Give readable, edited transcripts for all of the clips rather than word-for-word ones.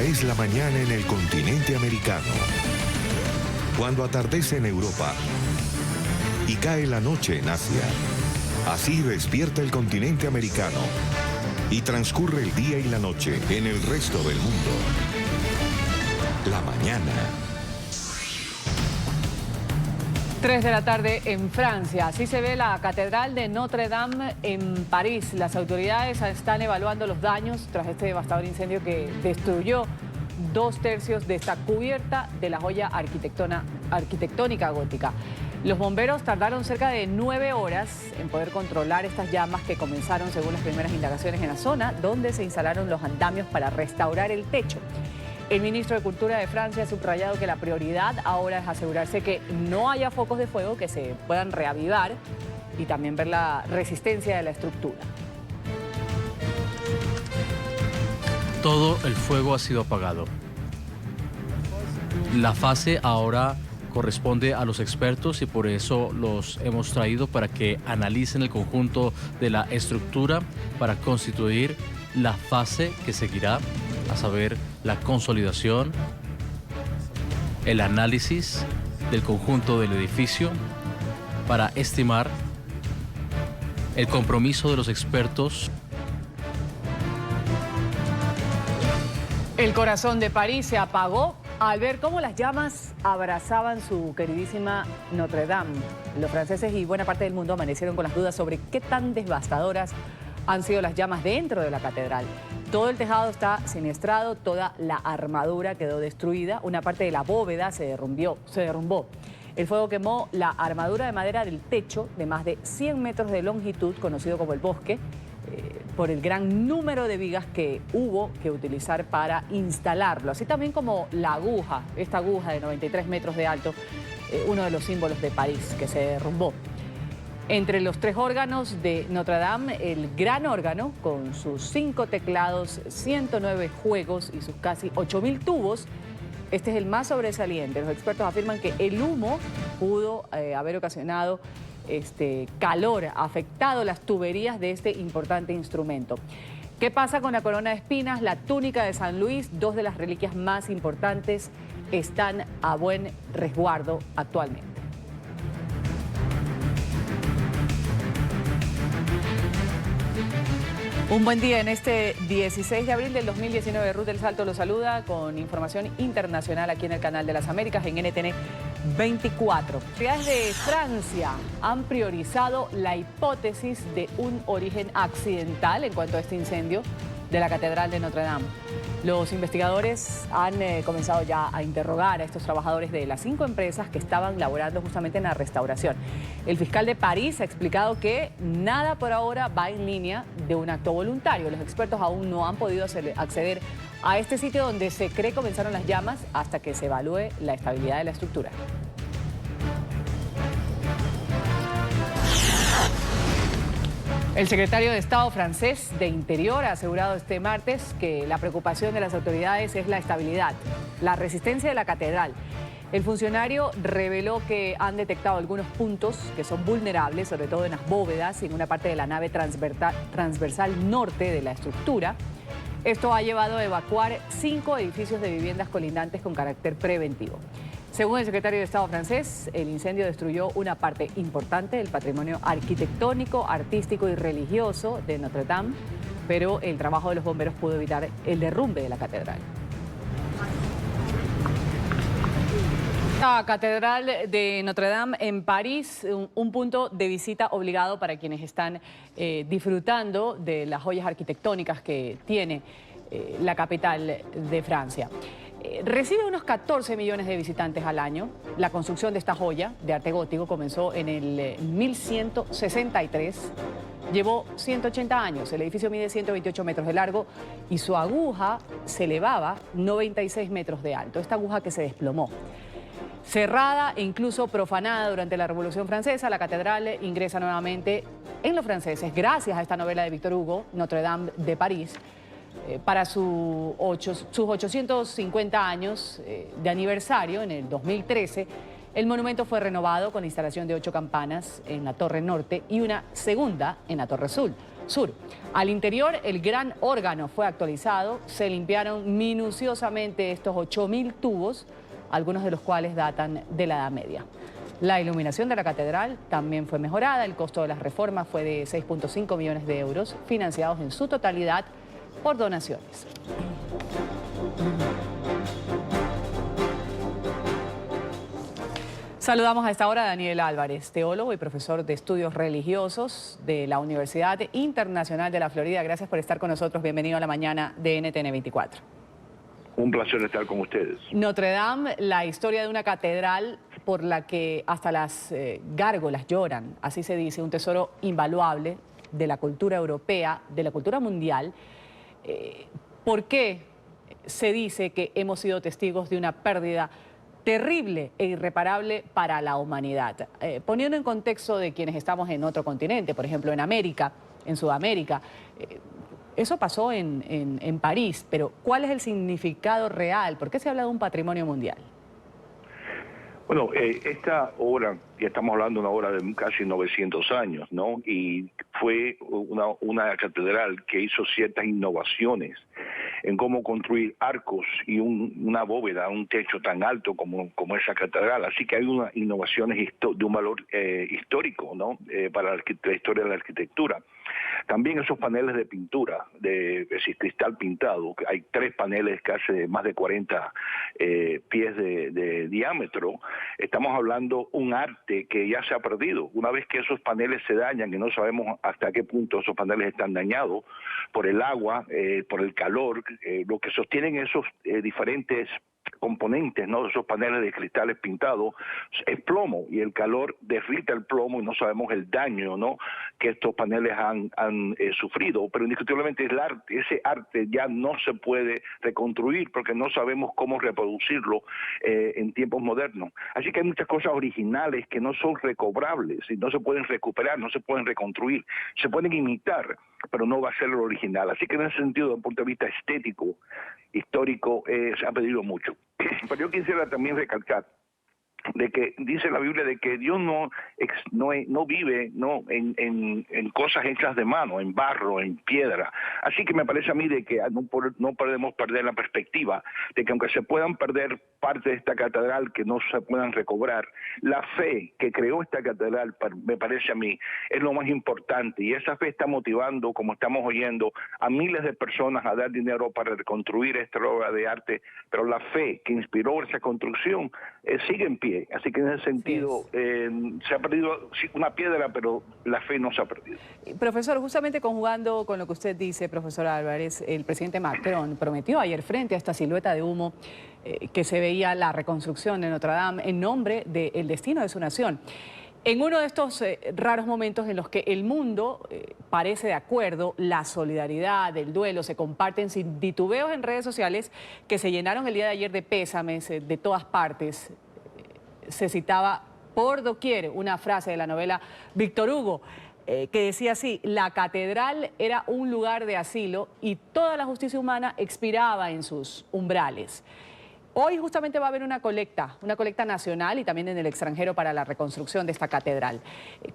es la mañana en el continente americano. Cuando atardece en Europa y cae la noche en Asia. Así despierta el continente americano y transcurre el día y la noche en el resto del mundo. La mañana. 3 de la tarde en Francia. Así se ve la Catedral de Notre Dame en París. Las autoridades están evaluando los daños tras este devastador incendio que destruyó 2/3 de esta cubierta de la joya arquitectónica gótica. Los bomberos tardaron cerca de 9 horas en poder controlar estas llamas que comenzaron según las primeras indagaciones en la zona, donde se instalaron los andamios para restaurar el techo. El ministro de Cultura de Francia ha subrayado que la prioridad ahora es asegurarse que no haya focos de fuego que se puedan reavivar y también ver la resistencia de la estructura. Todo el fuego ha sido apagado. La fase ahora corresponde a los expertos y por eso los hemos traído para que analicen el conjunto de la estructura para constituir la fase que seguirá, a saber, la consolidación, el análisis del conjunto del edificio para estimar el compromiso de los expertos. El corazón de París se apagó al ver cómo las llamas abrazaban su queridísima Notre Dame. Los franceses y buena parte del mundo amanecieron con las dudas sobre qué tan devastadoras han sido las llamas dentro de la catedral. Todo el tejado está siniestrado, toda la armadura quedó destruida, una parte de la bóveda se derrumbó. El fuego quemó la armadura de madera del techo de más de 100 metros de longitud, conocido como el bosque, por el gran número de vigas que hubo que utilizar para instalarlo, así también como la aguja, esta aguja de 93 metros de alto, uno de los símbolos de París, que se derrumbó. Entre los 3 órganos de Notre Dame, el gran órgano, con sus 5 teclados, 109 juegos y sus casi 8.000 tubos, este es el más sobresaliente. Los expertos afirman que el humo pudo haber ocasionado calor, afectado las tuberías de este importante instrumento. ¿Qué pasa con la corona de espinas? La túnica de San Luis, 2 de las reliquias más importantes, están a buen resguardo actualmente. Un buen día en este 16 de abril del 2019. Ruth del Salto los saluda con información internacional aquí en el Canal de las Américas en NTN 24. Autoridades de Francia han priorizado la hipótesis de un origen accidental en cuanto a este incendio de la Catedral de Notre Dame. Los investigadores han comenzado ya a interrogar a estos trabajadores de las 5 empresas que estaban laborando justamente en la restauración. El fiscal de París ha explicado que nada por ahora va en línea de un acto voluntario. Los expertos aún no han podido acceder a este sitio donde se cree comenzaron las llamas hasta que se evalúe la estabilidad de la estructura. El secretario de Estado francés de Interior ha asegurado este martes que la preocupación de las autoridades es la estabilidad, la resistencia de la catedral. El funcionario reveló que han detectado algunos puntos que son vulnerables, sobre todo en las bóvedas y en una parte de la nave transversal norte de la estructura. Esto ha llevado a evacuar 5 edificios de viviendas colindantes con carácter preventivo. Según el secretario de Estado francés, el incendio destruyó una parte importante del patrimonio arquitectónico, artístico y religioso de Notre Dame, pero el trabajo de los bomberos pudo evitar el derrumbe de la catedral. La Catedral de Notre Dame en París, un punto de visita obligado para quienes están disfrutando de las joyas arquitectónicas que tiene la capital de Francia. Recibe unos 14 millones de visitantes al año. La construcción de esta joya de arte gótico comenzó en el 1163. Llevó 180 años. El edificio mide 128 metros de largo y su aguja se elevaba 96 metros de alto. Esta aguja que se desplomó. Cerrada e incluso profanada durante la Revolución Francesa, la catedral ingresa nuevamente en los franceses gracias a esta novela de Victor Hugo, Notre Dame de París, para sus 850 años de aniversario en el 2013. El monumento fue renovado con la instalación de 8 campanas en la Torre Norte y una segunda en la Torre Sur. sur. Al interior, el gran órgano fue actualizado, se limpiaron minuciosamente estos 8.000 tubos, algunos de los cuales datan de la Edad Media. La iluminación de la catedral también fue mejorada, el costo de las reformas fue de 6.5 millones de euros, financiados en su totalidad por donaciones. Saludamos a esta hora a Daniel Álvarez, teólogo y profesor de estudios religiosos de la Universidad Internacional de la Florida. Gracias por estar con nosotros. Bienvenido a la mañana de NTN 24. Un placer estar con ustedes. Notre Dame, la historia de una catedral por la que hasta las gárgolas lloran, así se dice, un tesoro invaluable de la cultura europea, de la cultura mundial. ¿Por qué se dice que hemos sido testigos de una pérdida terrible e irreparable para la humanidad? Poniendo en contexto de quienes estamos en otro continente, por ejemplo en América, en Sudamérica, eso pasó en París, pero ¿cuál es el significado real? ¿Por qué se habla de un patrimonio mundial? Bueno, esta obra, ya estamos hablando de una obra de casi 900 años, ¿no? Y fue una catedral que hizo ciertas innovaciones en cómo construir arcos y una bóveda, un techo tan alto como esa catedral. Así que hay unas innovaciones de un valor histórico, ¿no? Para la historia de la arquitectura. También esos paneles de pintura, de cristal pintado, que hay 3 paneles casi de más de 40 pies de diámetro. Estamos hablando un arte que ya se ha perdido. Una vez que esos paneles se dañan, y no sabemos hasta qué punto esos paneles están dañados por el agua, por el calor, lo que sostienen esos diferentes componentes, ¿no? Esos paneles de cristales pintados es plomo, y el calor derrite el plomo y no sabemos el daño, ¿no?, que estos paneles han sufrido. Pero indiscutiblemente ese arte ya no se puede reconstruir porque no sabemos cómo reproducirlo en tiempos modernos. Así que hay muchas cosas originales que no son recobrables y no se pueden recuperar, no se pueden reconstruir, se pueden imitar, pero no va a ser lo original. Así que en ese sentido, desde el punto de vista estético, histórico, se ha perdido mucho. Pero yo quisiera también recalcar de que dice la Biblia de que Dios no vive en cosas hechas de mano, en barro, en piedra. Así que me parece a mí de que no podemos perder la perspectiva de que aunque se puedan perder parte de esta catedral, que no se puedan recobrar, la fe que creó esta catedral, me parece a mí, es lo más importante, y esa fe está motivando, como estamos oyendo, a miles de personas a dar dinero para reconstruir esta obra de arte, pero la fe que inspiró esa construcción sigue en pie. Así que en ese sentido se ha perdido una piedra, pero la fe no se ha perdido. Profesor, justamente conjugando con lo que usted dice, profesor Álvarez, el presidente Macron prometió ayer frente a esta silueta de humo que se veía la reconstrucción de Notre Dame en nombre del destino de su nación. En uno de estos raros momentos en los que el mundo parece de acuerdo, la solidaridad, el duelo se comparten sin titubeos en redes sociales que se llenaron el día de ayer de pésames de todas partes. Se citaba por doquier una frase de la novela Víctor Hugo que decía así: la catedral era un lugar de asilo y toda la justicia humana expiraba en sus umbrales. Hoy justamente va a haber una colecta nacional y también en el extranjero para la reconstrucción de esta catedral.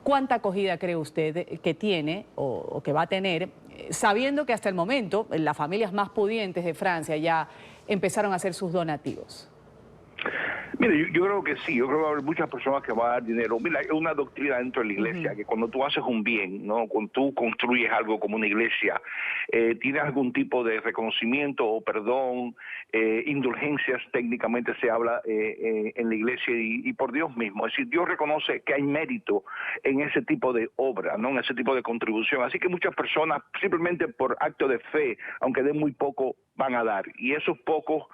¿Cuánta acogida cree usted que tiene o que va a tener, sabiendo que hasta el momento las familias más pudientes de Francia ya empezaron a hacer sus donativos? Mire, yo creo que sí, yo creo que va a haber muchas personas que van a dar dinero. Mira, hay una doctrina dentro de la iglesia que cuando tú haces un bien, ¿no?, cuando tú construyes algo como una iglesia, tienes algún tipo de reconocimiento o perdón, indulgencias, técnicamente se habla en la iglesia y por Dios mismo. Es decir, Dios reconoce que hay mérito en ese tipo de obra, ¿no?, en ese tipo de contribución. Así que muchas personas, simplemente por acto de fe, aunque den muy poco, van a dar. Y esos pocos,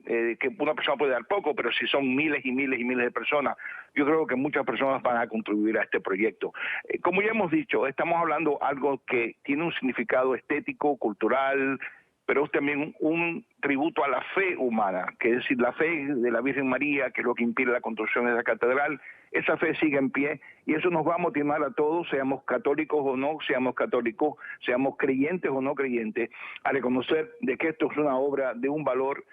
que una persona puede dar poco, pero si son miles y miles y miles de personas, yo creo que muchas personas van a contribuir a este proyecto. Como ya hemos dicho, estamos hablando de algo que tiene un significado estético, cultural, pero es también un tributo a la fe humana, que es decir, la fe de la Virgen María, que es lo que impide la construcción de la catedral. Esa fe sigue en pie y eso nos va a motivar a todos, seamos católicos o no seamos católicos, seamos creyentes o no creyentes, a reconocer de que esto es una obra de un valor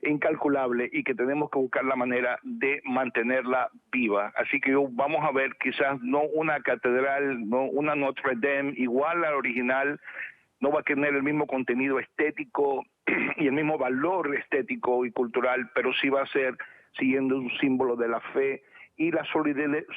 incalculable y que tenemos que buscar la manera de mantenerla viva. Así que vamos a ver quizás no una catedral, no una Notre Dame igual a la original, no va a tener el mismo contenido estético y el mismo valor estético y cultural, pero sí va a ser siguiendo un símbolo de la fe y la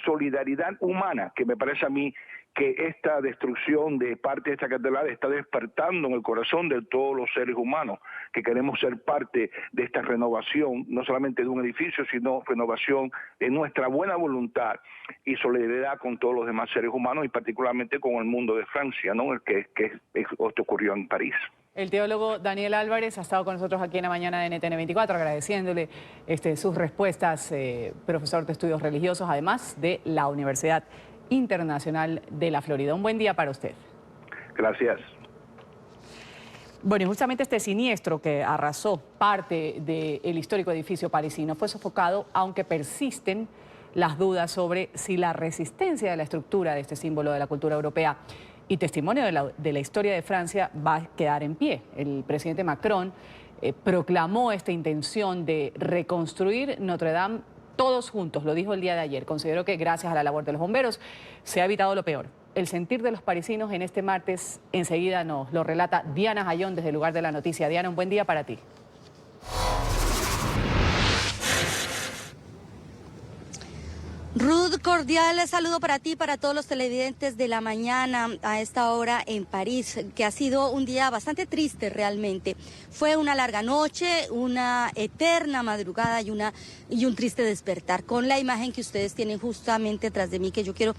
solidaridad humana, que me parece a mí que esta destrucción de parte de esta catedral está despertando en el corazón de todos los seres humanos, que queremos ser parte de esta renovación, no solamente de un edificio, sino renovación de nuestra buena voluntad y solidaridad con todos los demás seres humanos y particularmente con el mundo de Francia, ¿no? Esto ocurrió en París. El teólogo Daniel Álvarez ha estado con nosotros aquí en la mañana de NTN 24, agradeciéndole sus respuestas, profesor de estudios religiosos, además de la Universidad Internacional de la Florida. Un buen día para usted. Gracias. Bueno, y justamente este siniestro que arrasó parte del histórico edificio parisino fue sofocado, aunque persisten las dudas sobre si la resistencia de la estructura de este símbolo de la cultura europea y testimonio de la historia de Francia va a quedar en pie. El presidente Macron proclamó esta intención de reconstruir Notre Dame todos juntos, lo dijo el día de ayer. Considero que gracias a la labor de los bomberos se ha evitado lo peor. El sentir de los parisinos en este martes enseguida nos lo relata Diana Jayón desde el lugar de la noticia. Diana, un buen día para ti. Ruth, cordial saludo para ti, para todos los televidentes de la mañana a esta hora en París, que ha sido un día bastante triste realmente. Fue una larga noche, una eterna madrugada y un triste despertar. Con la imagen que ustedes tienen justamente tras de mí, que yo quiero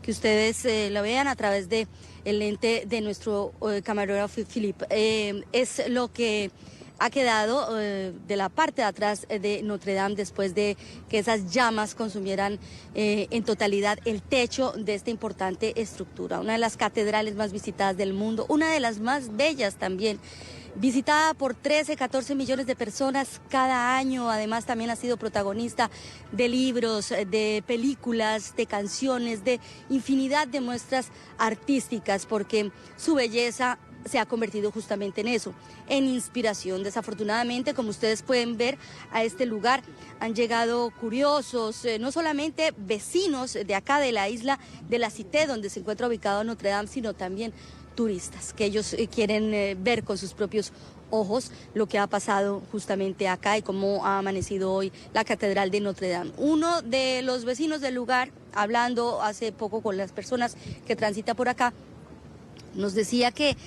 que ustedes lo vean a través de el lente de nuestro camarógrafo Philippe. Es lo que ha quedado de la parte de atrás de Notre Dame después de que esas llamas consumieran en totalidad el techo de esta importante estructura. Una de las catedrales más visitadas del mundo, una de las más bellas también, visitada por 13, 14 millones de personas cada año. Además también ha sido protagonista de libros, de películas, de canciones, de infinidad de muestras artísticas, porque su belleza se ha convertido justamente en eso, en inspiración. Desafortunadamente, como ustedes pueden ver, a este lugar han llegado curiosos, no solamente vecinos de acá de la isla de la Cité, donde se encuentra ubicado Notre Dame, sino también turistas, que ellos quieren ver con sus propios ojos lo que ha pasado justamente acá y cómo ha amanecido hoy la Catedral de Notre Dame. Uno de los vecinos del lugar, hablando hace poco con las personas que transitan por acá, nos decía que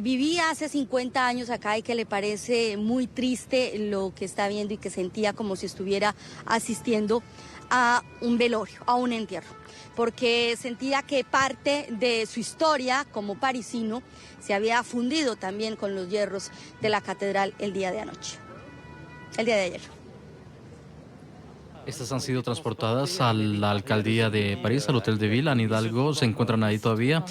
vivía hace 50 años acá y que le parece muy triste lo que está viendo y que sentía como si estuviera asistiendo a un velorio, a un entierro, porque sentía que parte de su historia como parisino se había fundido también con los hierros de la catedral el día de ayer. Estas han sido transportadas a la alcaldía de París, al Hotel de Ville, Anne Hidalgo. Se encuentran ahí todavía.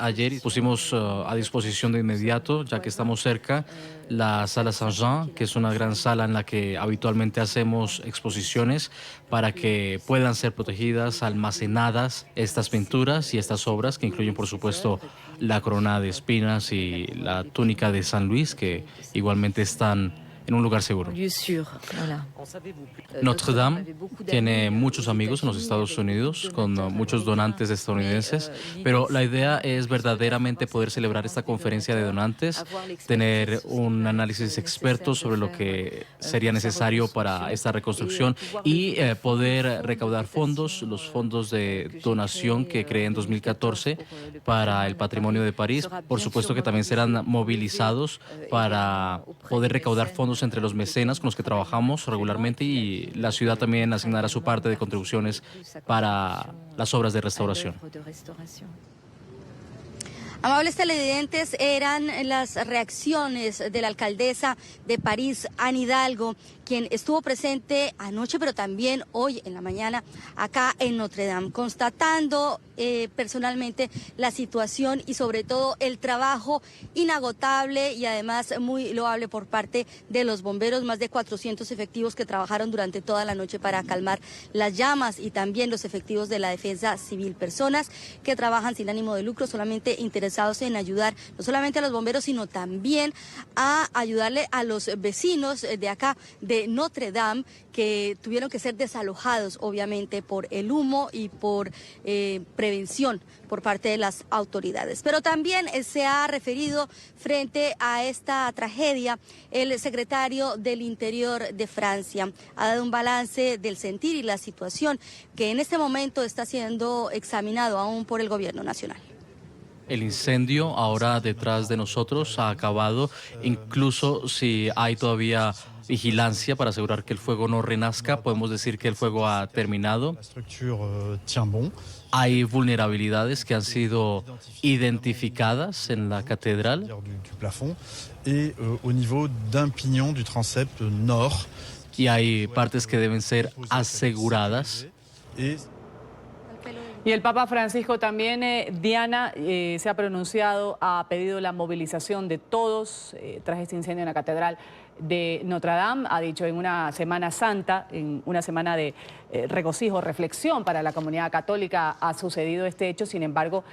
Ayer pusimos a disposición de inmediato, ya que estamos cerca, la Sala Saint-Jean, que es una gran sala en la que habitualmente hacemos exposiciones para que puedan ser protegidas, almacenadas estas pinturas y estas obras, que incluyen, por supuesto, la corona de espinas y la túnica de San Luis, que igualmente están en un lugar seguro. Notre Dame tiene muchos amigos en los Estados Unidos, con muchos donantes estadounidenses, pero la idea es verdaderamente poder celebrar esta conferencia de donantes, tener un análisis experto sobre lo que sería necesario para esta reconstrucción y poder recaudar fondos, los fondos de donación que creé en 2014 para el patrimonio de París. Por supuesto que también serán movilizados para poder recaudar fondos entre los mecenas con los que trabajamos regularmente, y la ciudad también asignará su parte de contribuciones para las obras de restauración. Amables televidentes, eran las reacciones de la alcaldesa de París, Anne Hidalgo, quien estuvo presente anoche, pero también hoy en la mañana acá en Notre Dame, constatando personalmente la situación y sobre todo el trabajo inagotable y además muy loable por parte de los bomberos, más de 400 efectivos que trabajaron durante toda la noche para calmar las llamas, y también los efectivos de la defensa civil, personas que trabajan sin ánimo de lucro, solamente interés interesados en ayudar no solamente a los bomberos, sino también a ayudarle a los vecinos de acá, de Notre Dame, que tuvieron que ser desalojados, obviamente, por el humo y por prevención por parte de las autoridades. Pero también se ha referido frente a esta tragedia el secretario del Interior de Francia. Ha dado un balance del sentir y la situación que en este momento está siendo examinado aún por el gobierno nacional. El incendio ahora detrás de nosotros ha acabado, incluso si hay todavía vigilancia para asegurar que el fuego no renazca, podemos decir que el fuego ha terminado. Hay vulnerabilidades que han sido identificadas en la catedral. Y hay partes que deben ser aseguradas. Y el Papa Francisco también, Diana, se ha pronunciado, ha pedido la movilización de todos tras este incendio en la Catedral de Notre Dame. Ha dicho en una Semana Santa, en una semana de regocijo, reflexión para la comunidad católica, ha sucedido este hecho. Sin embargo,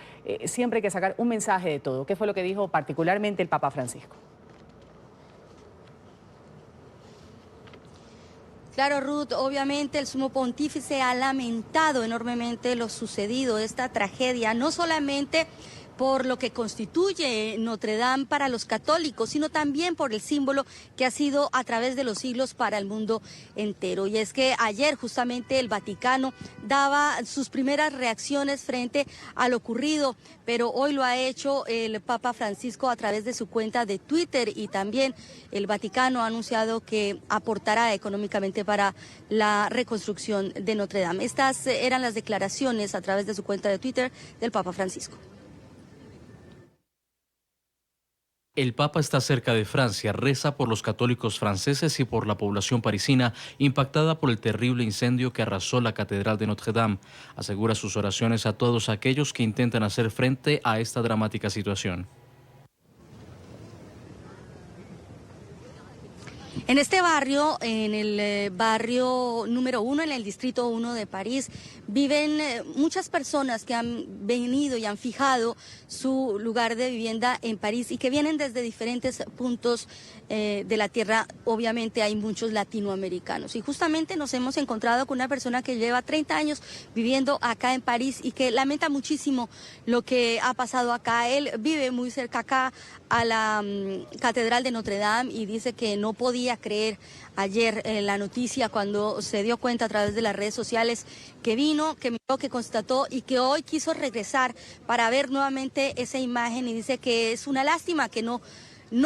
siempre hay que sacar un mensaje de todo. ¿Qué fue lo que dijo particularmente el Papa Francisco? Claro, Ruth, obviamente el sumo pontífice ha lamentado enormemente lo sucedido, esta tragedia, no solamente por lo que constituye Notre Dame para los católicos, sino también por el símbolo que ha sido a través de los siglos para el mundo entero. Y es que ayer justamente el Vaticano daba sus primeras reacciones frente a lo ocurrido, pero hoy lo ha hecho el Papa Francisco a través de su cuenta de Twitter, y también el Vaticano ha anunciado que aportará económicamente para la reconstrucción de Notre Dame. Estas eran las declaraciones a través de su cuenta de Twitter del Papa Francisco. El Papa está cerca de Francia, reza por los católicos franceses y por la población parisina impactada por el terrible incendio que arrasó la Catedral de Notre Dame. Asegura sus oraciones a todos aquellos que intentan hacer frente a esta dramática situación. En este barrio, en el barrio número 1, en el distrito 1 de París, viven muchas personas que han venido y han fijado su lugar de vivienda en París y que vienen desde diferentes puntos de la tierra. Obviamente hay muchos latinoamericanos, y justamente nos hemos encontrado con una persona que lleva 30 años viviendo acá en París y que lamenta muchísimo lo que ha pasado acá. Él vive muy cerca acá a la Catedral de Notre Dame y dice que no podía creer ayer la noticia cuando se dio cuenta a través de las redes sociales, que vino, que miró, que constató y que hoy quiso regresar para ver nuevamente esa imagen, y dice que es una lástima que no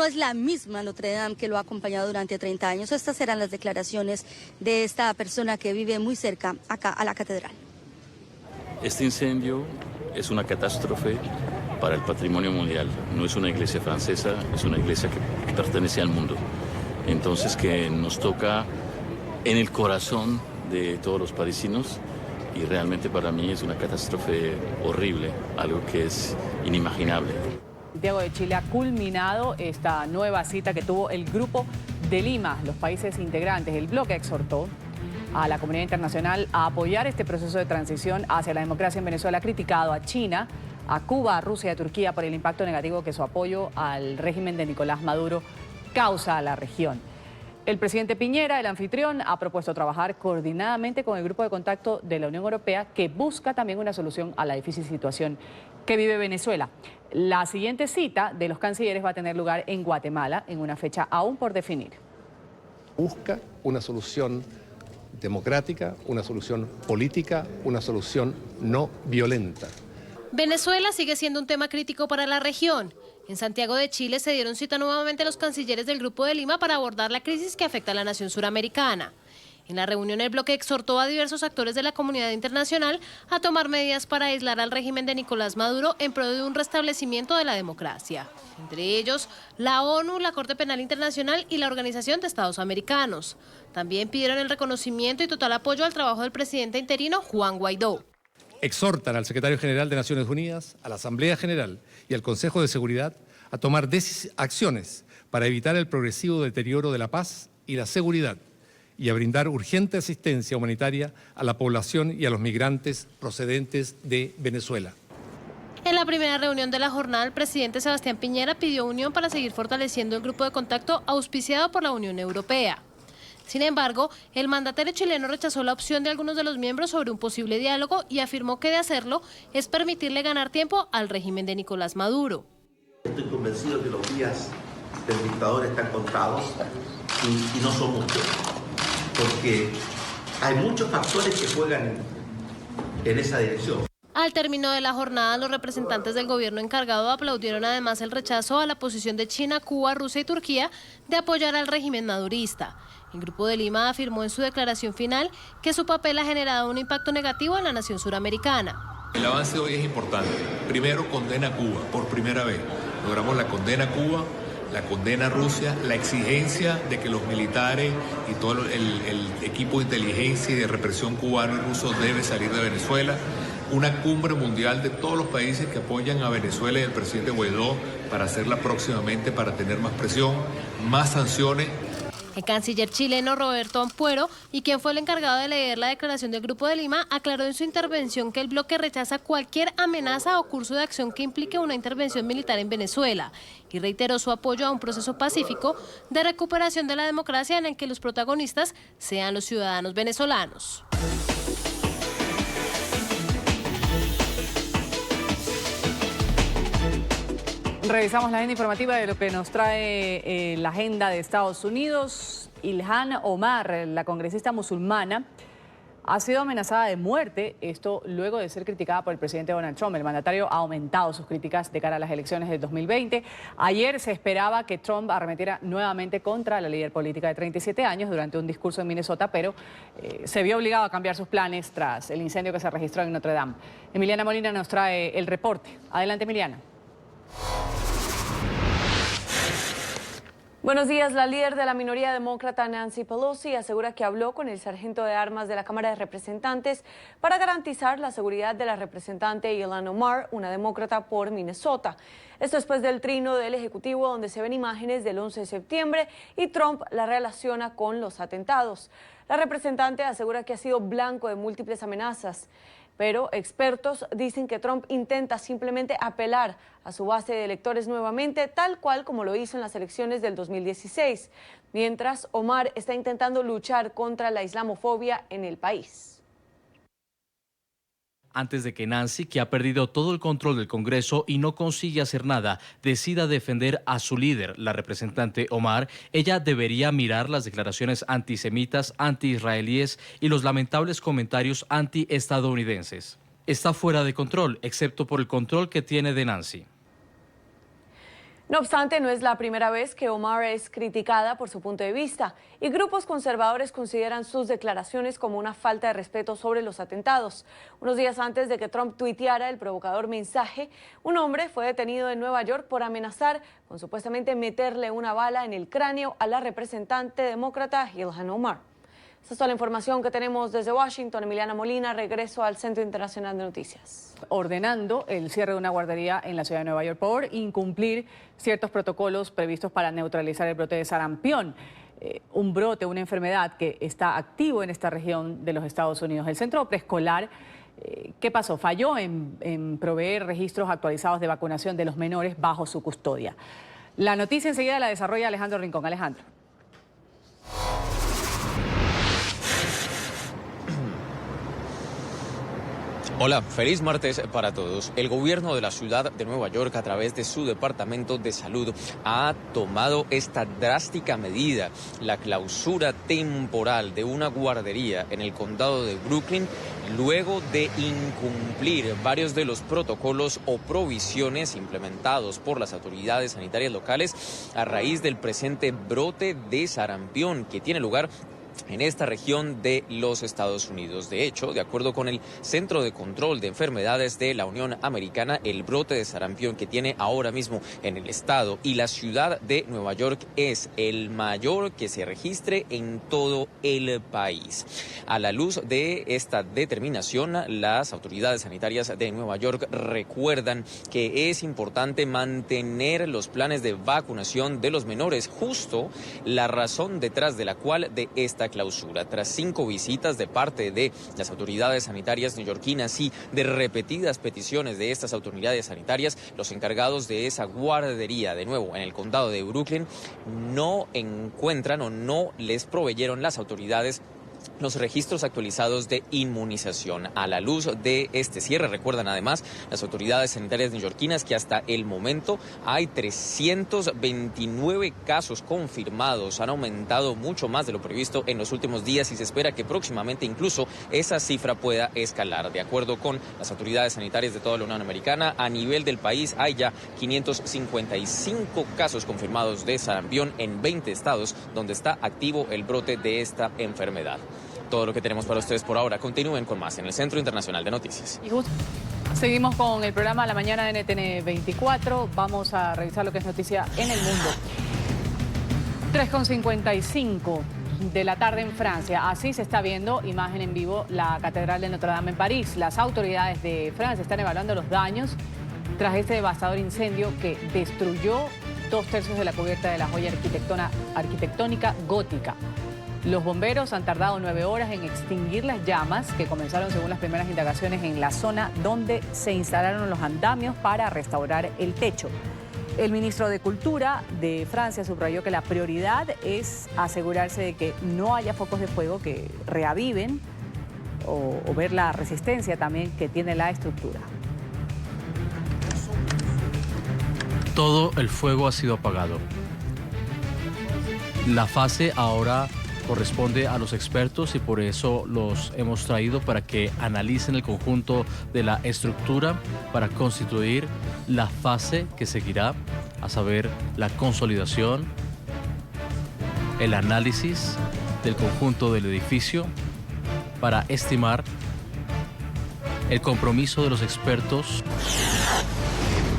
es la misma Notre Dame que lo ha acompañado durante 30 años. Estas eran las declaraciones de esta persona que vive muy cerca acá a la catedral. Este incendio es una catástrofe para el patrimonio mundial. No es una iglesia francesa, es una iglesia que pertenece al mundo. Entonces, que nos toca en el corazón de todos los parisinos, y realmente para mí es una catástrofe horrible, algo que es inimaginable. Santiago de Chile ha culminado esta nueva cita que tuvo el Grupo de Lima. Los países integrantes, el bloque exhortó a la comunidad internacional a apoyar este proceso de transición hacia la democracia en Venezuela. Ha criticado a China, a Cuba, a Rusia y a Turquía por el impacto negativo que su apoyo al régimen de Nicolás Maduro causa a la región. El presidente Piñera, el anfitrión, ha propuesto trabajar coordinadamente con el grupo de contacto de la Unión Europea, que busca también una solución a la difícil situación que vive Venezuela. La siguiente cita de los cancilleres va a tener lugar en Guatemala, en una fecha aún por definir. Busca una solución democrática, una solución política, una solución no violenta. Venezuela sigue siendo un tema crítico para la región. En Santiago de Chile se dieron cita nuevamente los cancilleres del Grupo de Lima para abordar la crisis que afecta a la nación suramericana. En la reunión, el bloque exhortó a diversos actores de la comunidad internacional a tomar medidas para aislar al régimen de Nicolás Maduro en pro de un restablecimiento de la democracia. Entre ellos, la ONU, la Corte Penal Internacional y la Organización de Estados Americanos. También pidieron el reconocimiento y total apoyo al trabajo del presidente interino, Juan Guaidó. Exhortan al secretario general de Naciones Unidas, a la Asamblea General y al Consejo de Seguridad a tomar acciones para evitar el progresivo deterioro de la paz y la seguridad, y a brindar urgente asistencia humanitaria a la población y a los migrantes procedentes de Venezuela. En la la primera reunión de la jornada, el presidente Sebastián Piñera pidió unión para seguir fortaleciendo el grupo de contacto auspiciado por la Unión Europea. Sin embargo, el mandatario chileno rechazó la opción de algunos de los miembros sobre un posible diálogo y afirmó que de hacerlo es permitirle ganar tiempo al régimen de Nicolás Maduro. Estoy convencido de que los días del dictador están contados y no son muchos, porque hay muchos factores que juegan en esa dirección. Al término de la jornada, los representantes del gobierno encargado aplaudieron además el rechazo a la posición de China, Cuba, Rusia y Turquía de apoyar al régimen madurista. El Grupo de Lima afirmó en su declaración final que su papel ha generado un impacto negativo en la nación suramericana. El avance de hoy es importante. Primero, condena a Cuba, por primera vez. Logramos la condena a Cuba, la condena a Rusia, la exigencia de que los militares y todo el equipo de inteligencia y de represión cubano y ruso debe salir de Venezuela. Una cumbre mundial de todos los países que apoyan a Venezuela y al presidente Guaidó para hacerla próximamente, para tener más presión, más sanciones. El canciller chileno Roberto Ampuero, y quien fue el encargado de leer la declaración del Grupo de Lima, aclaró en su intervención que el bloque rechaza cualquier amenaza o curso de acción que implique una intervención militar en Venezuela y reiteró su apoyo a un proceso pacífico de recuperación de la democracia en el que los protagonistas sean los ciudadanos venezolanos. Revisamos la agenda informativa de lo que nos trae la agenda de Estados Unidos. Ilhan Omar, la congresista musulmana, ha sido amenazada de muerte, esto luego de ser criticada por el presidente Donald Trump. El mandatario ha aumentado sus críticas de cara a las elecciones del 2020. Ayer se esperaba que Trump arremetiera nuevamente contra la líder política de 37 años durante un discurso en Minnesota, pero se vio obligado a cambiar sus planes tras el incendio que se registró en Notre Dame. Emiliana Molina nos trae el reporte. Adelante, Emiliana. Buenos días. La líder de la minoría demócrata, Nancy Pelosi, asegura que habló con el sargento de armas de la Cámara de Representantes para garantizar la seguridad de la representante Ilhan Omar, una demócrata por Minnesota. Esto después del trino del Ejecutivo, donde se ven imágenes del 11 de septiembre y Trump la relaciona con los atentados. La representante asegura que ha sido blanco de múltiples amenazas, pero expertos dicen que Trump intenta simplemente apelar a su base de electores nuevamente, tal cual como lo hizo en las elecciones del 2016, mientras Omar está intentando luchar contra la islamofobia en el país. Antes de que Nancy, que ha perdido todo el control del Congreso y no consigue hacer nada, decida defender a su líder, la representante Omar, ella debería mirar las declaraciones antisemitas, anti-israelíes y los lamentables comentarios anti-estadounidenses. Está fuera de control, excepto por el control que tiene de Nancy. No obstante, no es la primera vez que Omar es criticada por su punto de vista y grupos conservadores consideran sus declaraciones como una falta de respeto sobre los atentados. Unos días antes de que Trump tuiteara el provocador mensaje, un hombre fue detenido en Nueva York por amenazar con supuestamente meterle una bala en el cráneo a la representante demócrata Ilhan Omar. Esta es toda la información que tenemos desde Washington. Emiliana Molina, regreso al Centro Internacional de Noticias. Ordenando el cierre de una guardería en la ciudad de Nueva York por incumplir ciertos protocolos previstos para neutralizar el brote de sarampión. Un brote, una enfermedad que está activo en esta región de los Estados Unidos. El centro preescolar, ¿qué pasó? Falló en proveer registros actualizados de vacunación de los menores bajo su custodia. La noticia enseguida la desarrolla Alejandro Rincón. Alejandro. Hola, feliz martes para todos. El gobierno de la ciudad de Nueva York, a través de su Departamento de Salud, ha tomado esta drástica medida, la clausura temporal de una guardería en el condado de Brooklyn, luego de incumplir varios de los protocolos o provisiones implementados por las autoridades sanitarias locales a raíz del presente brote de sarampión que tiene lugar en esta región de los Estados Unidos. De hecho, de acuerdo con el Centro de Control de Enfermedades de la Unión Americana, el brote de sarampión que tiene ahora mismo en el estado y la ciudad de Nueva York es el mayor que se registre en todo el país. A la luz de esta determinación, las autoridades sanitarias de Nueva York recuerdan que es importante mantener los planes de vacunación de los menores, justo la razón detrás de la cual de esta esta clausura. Tras 5 visitas de parte de las autoridades sanitarias neoyorquinas y de repetidas peticiones de estas autoridades sanitarias, los encargados de esa guardería, de nuevo en el condado de Brooklyn, no encuentran o no les proveyeron las autoridades los registros actualizados de inmunización. A la luz de este cierre, recuerdan además las autoridades sanitarias neoyorquinas que hasta el momento hay 329 casos confirmados. Han aumentado mucho más de lo previsto en los últimos días y se espera que próximamente incluso esa cifra pueda escalar. De acuerdo con las autoridades sanitarias de toda la Unión Americana, a nivel del país hay ya 555 casos confirmados de sarampión en 20 estados donde está activo el brote de esta enfermedad. Todo lo que tenemos para ustedes por ahora. Continúen con más en el Centro Internacional de Noticias. Seguimos con el programa La Mañana de NTN 24. Vamos a revisar lo que es noticia en el mundo. 3:55 de la tarde en Francia. Así se está viendo, imagen en vivo, la Catedral de Notre Dame en París. Las autoridades de Francia están evaluando los daños tras este devastador incendio que destruyó 2/3 de la cubierta de la joya arquitectónica gótica. Los bomberos han tardado 9 horas en extinguir las llamas que comenzaron según las primeras indagaciones en la zona donde se instalaron los andamios para restaurar el techo. El ministro de Cultura de Francia subrayó que la prioridad es asegurarse de que no haya focos de fuego que reaviven o ver la resistencia también que tiene la estructura. Todo el fuego ha sido apagado. La fase ahora corresponde a los expertos y por eso los hemos traído para que analicen el conjunto de la estructura para constituir la fase que seguirá, a saber, la consolidación, el análisis del conjunto del edificio para estimar el compromiso de los expertos.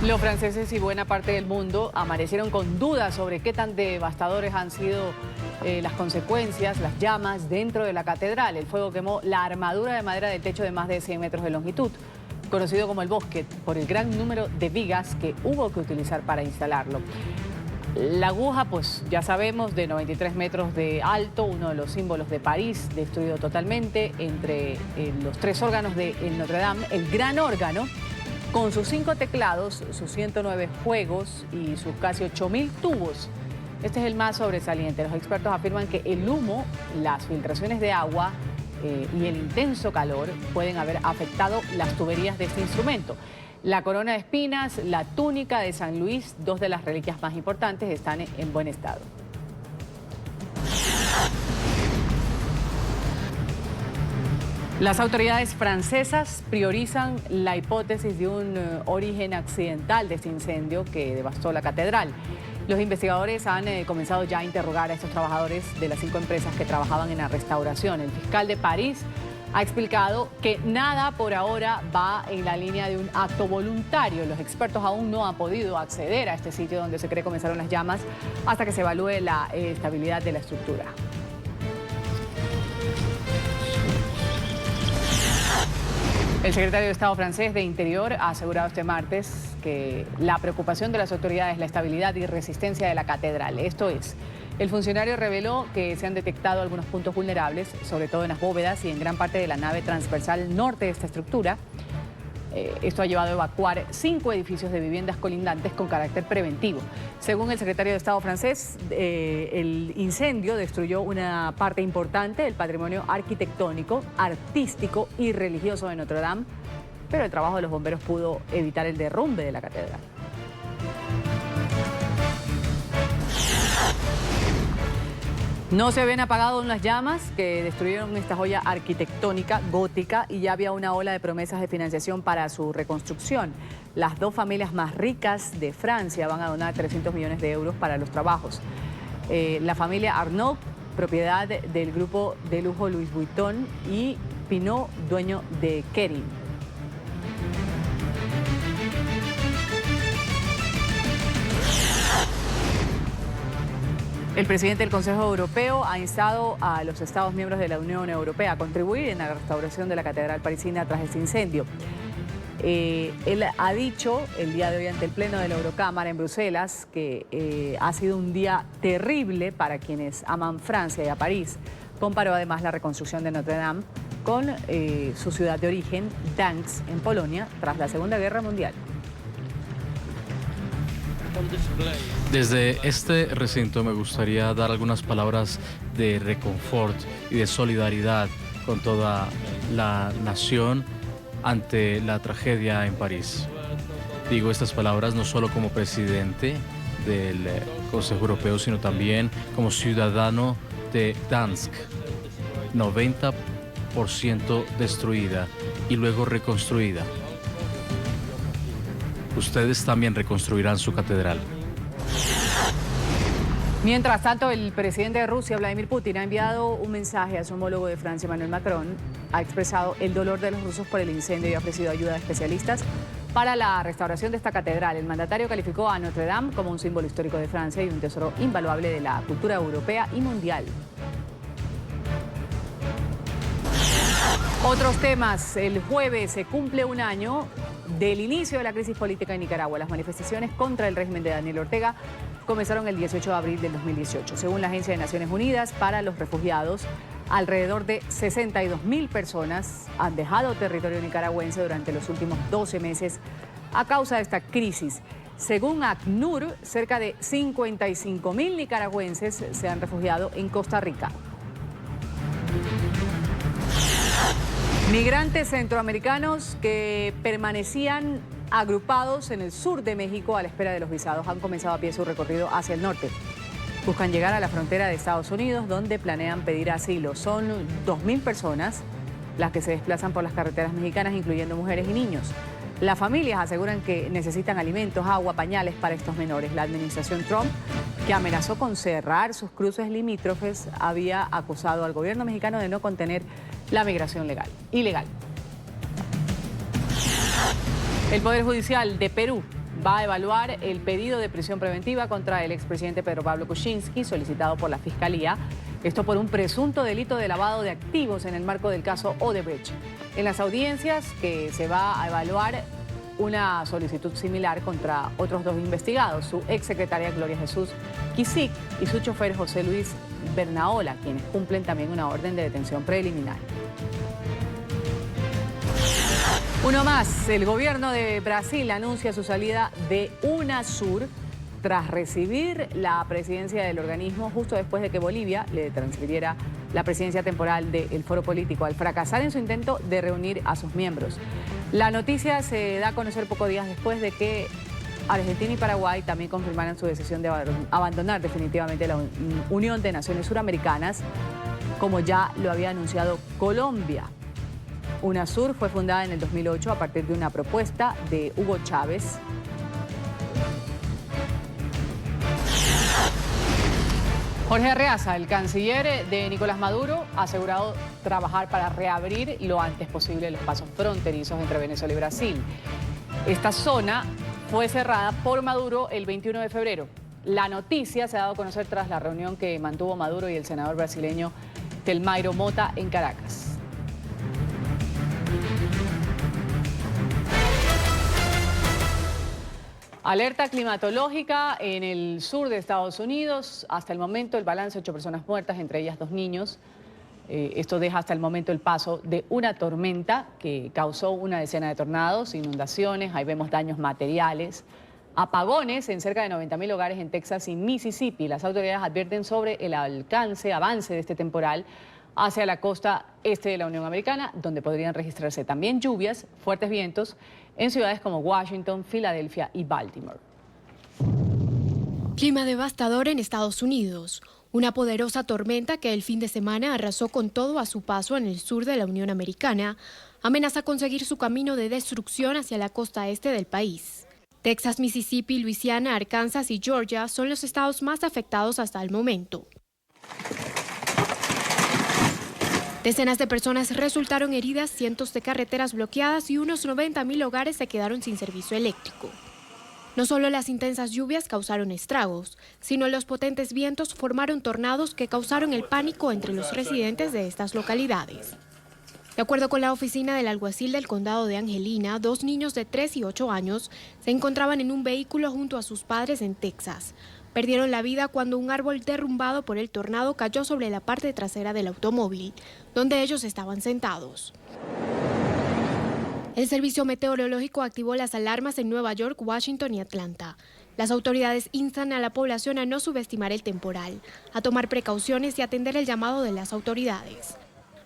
Los franceses y buena parte del mundo amanecieron con dudas sobre qué tan devastadores han sido las consecuencias, las llamas dentro de la catedral. El fuego quemó la armadura de madera del techo de más de 100 metros de longitud, conocido como el bosque, por el gran número de vigas que hubo que utilizar para instalarlo. La aguja, pues ya sabemos, de 93 metros de alto, uno de los símbolos de París, destruido totalmente. Entre los 3 órganos de Notre Dame, el gran órgano, con sus 5 teclados, sus 109 juegos y sus casi 8.000 tubos. Este es el más sobresaliente. Los expertos afirman que el humo, las filtraciones de agua y el intenso calor pueden haber afectado las tuberías de este instrumento. La corona de espinas, la túnica de San Luis, 2 de las reliquias más importantes, están en buen estado. Las autoridades francesas priorizan la hipótesis de un origen accidental de este incendio que devastó la catedral. Los investigadores han comenzado ya a interrogar a estos trabajadores de las 5 empresas que trabajaban en la restauración. El fiscal de París ha explicado que nada por ahora va en la línea de un acto voluntario. Los expertos aún no han podido acceder a este sitio donde se cree comenzaron las llamas hasta que se evalúe la estabilidad de la estructura. El secretario de Estado francés de Interior ha asegurado este martes que la preocupación de las autoridades es la estabilidad y resistencia de la catedral. Esto es, el funcionario reveló que se han detectado algunos puntos vulnerables, sobre todo en las bóvedas y en gran parte de la nave transversal norte de esta estructura. Esto ha llevado a evacuar 5 edificios de viviendas colindantes con carácter preventivo. Según el secretario de Estado francés, el incendio destruyó una parte importante del patrimonio arquitectónico, artístico y religioso de Notre Dame, pero el trabajo de los bomberos pudo evitar el derrumbe de la catedral. No se habían apagado aún las llamas que destruyeron esta joya arquitectónica gótica y ya había una ola de promesas de financiación para su reconstrucción. Las 2 familias más ricas de Francia van a donar 300 millones de euros para los trabajos. La familia Arnault, propiedad del grupo de lujo Louis Vuitton, y Pinault, dueño de Kering. El presidente del Consejo Europeo ha instado a los Estados miembros de la Unión Europea a contribuir en la restauración de la catedral parisina tras este incendio. Él ha dicho el día de hoy ante el Pleno de la Eurocámara en Bruselas que ha sido un día terrible para quienes aman Francia y a París. Comparó además la reconstrucción de Notre Dame con su ciudad de origen, Gdańsk, en Polonia, tras la Segunda Guerra Mundial. Desde este recinto me gustaría dar algunas palabras de reconfort y de solidaridad con toda la nación ante la tragedia en París. Digo estas palabras no solo como presidente del Consejo Europeo, sino también como ciudadano de Gdańsk, 90% destruida y luego reconstruida. Ustedes también reconstruirán su catedral. Mientras tanto, el presidente de Rusia, Vladimir Putin, ha enviado un mensaje a su homólogo de Francia, Emmanuel Macron. Ha expresado el dolor de los rusos por el incendio y ha ofrecido ayuda a especialistas para la restauración de esta catedral. El mandatario calificó a Notre Dame como un símbolo histórico de Francia y un tesoro invaluable de la cultura europea y mundial. Otros temas. El jueves se cumple un año del inicio de la crisis política en Nicaragua. Las manifestaciones contra el régimen de Daniel Ortega comenzaron el 18 de abril del 2018. Según la Agencia de Naciones Unidas para los Refugiados, alrededor de 62.000 personas han dejado territorio nicaragüense durante los últimos 12 meses a causa de esta crisis. Según ACNUR, cerca de 55.000 nicaragüenses se han refugiado en Costa Rica. Migrantes centroamericanos que permanecían agrupados en el sur de México a la espera de los visados han comenzado a pie su recorrido hacia el norte. Buscan llegar a la frontera de Estados Unidos, donde planean pedir asilo. Son 2.000 personas las que se desplazan por las carreteras mexicanas, incluyendo mujeres y niños. Las familias aseguran que necesitan alimentos, agua, pañales para estos menores. La administración Trump, que amenazó con cerrar sus cruces limítrofes, había acusado al gobierno mexicano de no contener la migración ilegal. El Poder Judicial de Perú va a evaluar el pedido de prisión preventiva contra el expresidente Pedro Pablo Kuczynski, solicitado por la Fiscalía. Esto por un presunto delito de lavado de activos en el marco del caso Odebrecht. En las audiencias que se va a evaluar una solicitud similar contra otros dos investigados, su exsecretaria Gloria Jesús Quisic y su chofer José Luis Bernaola, quienes cumplen también una orden de detención preliminar. Uno más, el gobierno de Brasil anuncia su salida de UNASUR tras recibir la presidencia del organismo justo después de que Bolivia le transfiriera la presidencia temporal del Foro Político al fracasar en su intento de reunir a sus miembros. La noticia se da a conocer pocos días después de que Argentina y Paraguay también confirmaran su decisión de abandonar definitivamente la Unión de Naciones Suramericanas, como ya lo había anunciado Colombia. UNASUR fue fundada en el 2008 a partir de una propuesta de Hugo Chávez. Jorge Arreaza, el canciller de Nicolás Maduro, ha asegurado trabajar para reabrir lo antes posible los pasos fronterizos entre Venezuela y Brasil. Esta zona fue cerrada por Maduro el 21 de febrero. La noticia se ha dado a conocer tras la reunión que mantuvo Maduro y el senador brasileño Telmairo Mota en Caracas. Alerta climatológica en el sur de Estados Unidos. Hasta el momento el balance, 8 personas muertas, entre ellas 2 niños. Esto deja hasta el momento el paso de una tormenta que causó una decena de tornados, inundaciones, ahí vemos daños materiales, apagones en cerca de 90.000 hogares en Texas y Mississippi. Las autoridades advierten sobre el avance de este temporal hacia la costa este de la Unión Americana, donde podrían registrarse también lluvias, fuertes vientos en ciudades como Washington, Filadelfia y Baltimore. Clima devastador en Estados Unidos. Una poderosa tormenta que el fin de semana arrasó con todo a su paso en el sur de la Unión Americana amenaza con seguir su camino de destrucción hacia la costa este del país. Texas, Mississippi, Luisiana, Arkansas y Georgia son los estados más afectados hasta el momento. Decenas de personas resultaron heridas, cientos de carreteras bloqueadas y unos 90.000 hogares se quedaron sin servicio eléctrico. No solo las intensas lluvias causaron estragos, sino los potentes vientos formaron tornados que causaron el pánico entre los residentes de estas localidades. De acuerdo con la oficina del alguacil del condado de Angelina, 2 niños de 3 y 8 años se encontraban en un vehículo junto a sus padres en Texas, Perdieron la vida cuando un árbol derrumbado por el tornado cayó sobre la parte trasera del automóvil, donde ellos estaban sentados. El Servicio Meteorológico activó las alarmas en Nueva York, Washington y Atlanta. Las autoridades instan a la población a no subestimar el temporal, a tomar precauciones y atender el llamado de las autoridades.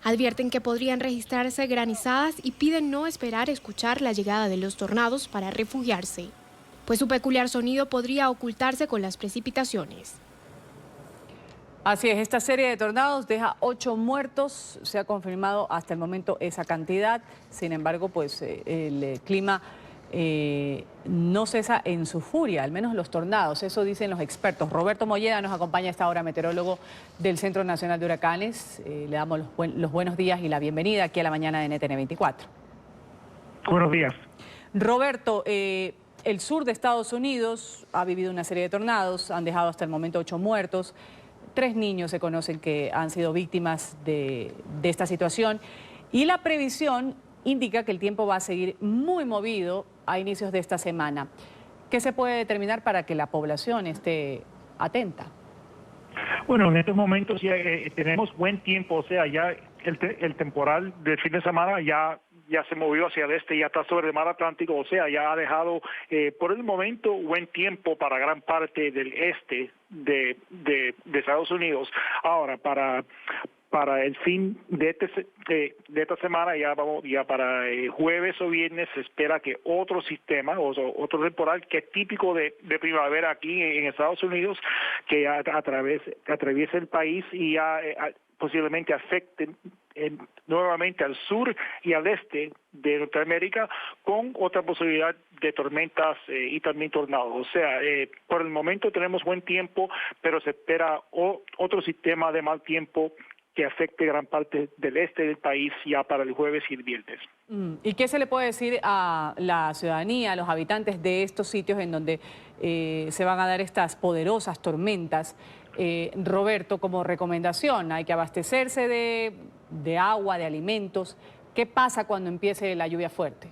Advierten que podrían registrarse granizadas y piden no esperar escuchar la llegada de los tornados para refugiarse, pues su peculiar sonido podría ocultarse con las precipitaciones. Así es, esta serie de tornados deja 8 muertos, se ha confirmado hasta el momento esa cantidad, sin embargo, pues el clima no cesa en su furia, al menos los tornados, eso dicen los expertos. Roberto Molleda nos acompaña a esta hora, meteorólogo del Centro Nacional de Huracanes. Le damos los buenos días y la bienvenida aquí a la mañana de NTN 24. Buenos días. Roberto, el sur de Estados Unidos ha vivido una serie de tornados, han dejado hasta el momento 8 muertos. 3 niños se conocen que han sido víctimas de esta situación y la previsión indica que el tiempo va a seguir muy movido a inicios de esta semana. ¿Qué se puede determinar para que la población esté atenta? Bueno, en estos momentos ya tenemos buen tiempo, o sea, ya el temporal del fin de semana ya se movió hacia el este, ya está sobre el mar Atlántico, o sea, ya ha dejado por el momento buen tiempo para gran parte del este de Estados Unidos. Ahora, para el fin de esta semana, ya para jueves o viernes, se espera que otro sistema, otro temporal que es típico de primavera aquí en Estados Unidos, que atraviese el país y ya posiblemente afecte nuevamente al sur y al este de Norteamérica, con otra posibilidad de tormentas y también tornados. O sea, por el momento tenemos buen tiempo, pero se espera otro sistema de mal tiempo que afecte gran parte del este del país ya para el jueves y el viernes. ¿Y qué se le puede decir a la ciudadanía, a los habitantes de estos sitios en donde se van a dar estas poderosas tormentas? Roberto, como recomendación, hay que abastecerse de agua, de alimentos. ¿Qué pasa cuando empiece la lluvia fuerte?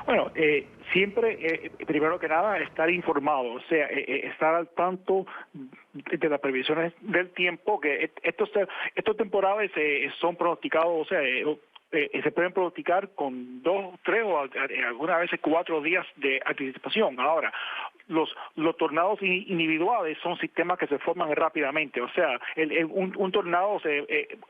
Bueno, siempre, primero que nada, estar informado, o sea, estar al tanto de las previsiones del tiempo, que estos temporales son pronosticados, o sea, se pueden pronosticar con 2, 3 o algunas veces 4 días de anticipación. Ahora, los tornados individuales son sistemas que se forman rápidamente, o sea, un tornado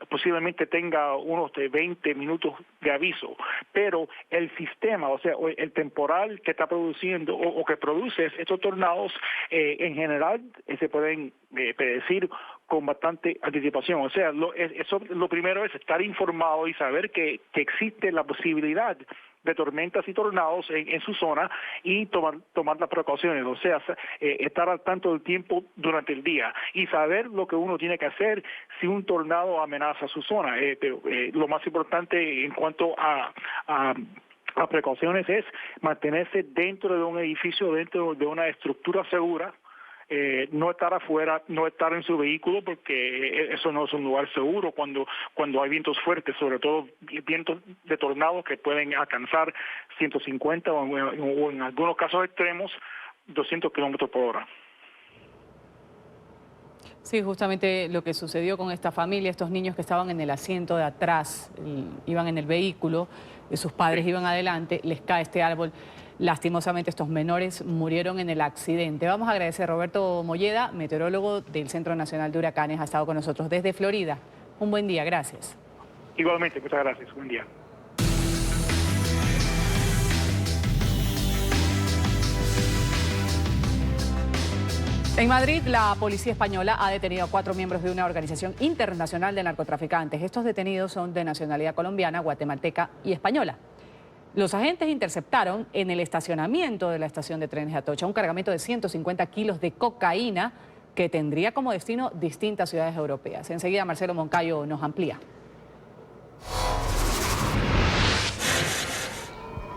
posiblemente tenga unos 20 minutos de aviso, pero el sistema, o sea, el temporal que está produciendo o que produce estos tornados, en general se pueden predecir con bastante anticipación. O sea, lo primero es estar informado y saber que existe la posibilidad de tormentas y tornados en su zona y tomar las precauciones, o sea, estar al tanto del tiempo durante el día y saber lo que uno tiene que hacer si un tornado amenaza su zona. Lo más importante en cuanto a precauciones es mantenerse dentro de un edificio, dentro de una estructura segura. No estar afuera, no estar en su vehículo, porque eso no es un lugar seguro cuando hay vientos fuertes, sobre todo vientos de tornados que pueden alcanzar 150 o en algunos casos extremos 200 kilómetros por hora. Sí, justamente lo que sucedió con esta familia, estos niños que estaban en el asiento de atrás, iban en el vehículo, sus padres iban adelante, les cae este árbol. Lastimosamente estos menores murieron en el accidente. Vamos a agradecer a Roberto Molleda, meteorólogo del Centro Nacional de Huracanes, ha estado con nosotros desde Florida. Un buen día, gracias. Igualmente, muchas gracias. Buen día. En Madrid, la policía española ha detenido a 4 miembros de una organización internacional de narcotraficantes. Estos detenidos son de nacionalidad colombiana, guatemalteca y española. Los agentes interceptaron en el estacionamiento de la estación de trenes de Atocha un cargamento de 150 kilos de cocaína que tendría como destino distintas ciudades europeas. Enseguida Marcelo Moncayo nos amplía.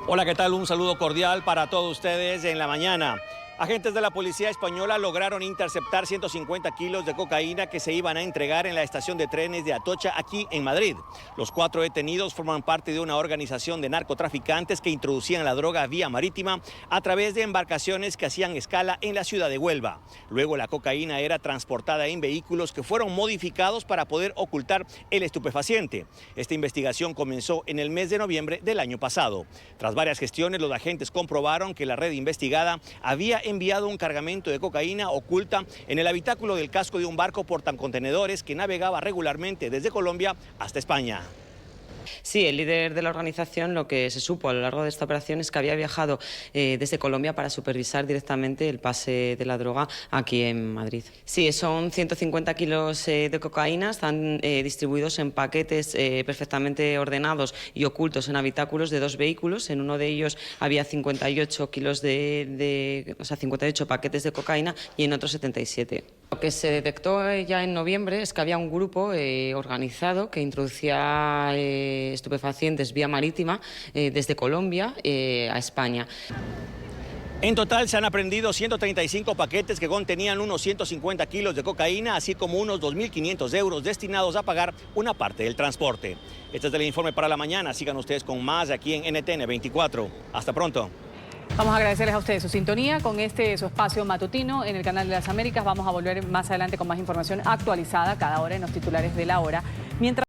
Hola, ¿qué tal? Un saludo cordial para todos ustedes en la mañana. Agentes de la policía española lograron interceptar 150 kilos de cocaína que se iban a entregar en la estación de trenes de Atocha, aquí en Madrid. Los 4 detenidos forman parte de una organización de narcotraficantes que introducían la droga vía marítima a través de embarcaciones que hacían escala en la ciudad de Huelva. Luego la cocaína era transportada en vehículos que fueron modificados para poder ocultar el estupefaciente. Esta investigación comenzó en el mes de noviembre del año pasado. Tras varias gestiones, los agentes comprobaron que la red investigada había enviado un cargamento de cocaína oculta en el habitáculo del casco de un barco portacontenedores que navegaba regularmente desde Colombia hasta España. Sí, el líder de la organización, lo que se supo a lo largo de esta operación es que había viajado desde Colombia para supervisar directamente el pase de la droga aquí en Madrid. Sí, son 150 kilos de cocaína, están distribuidos en paquetes perfectamente ordenados y ocultos en habitáculos de 2 vehículos. En uno de ellos había 58 kilos 58 paquetes de cocaína y en otro 77. Lo que se detectó ya en noviembre es que había un grupo organizado que introducía estupefacientes vía marítima desde Colombia a España. En total se han aprehendido 135 paquetes que contenían unos 150 kilos de cocaína, así como unos 2.500 euros destinados a pagar una parte del transporte. Este es el informe para la mañana. Sigan ustedes con más aquí en NTN 24. Hasta pronto. Vamos a agradecerles a ustedes su sintonía con su espacio matutino en el Canal de las Américas. Vamos a volver más adelante con más información actualizada cada hora en los titulares de la hora. Mientras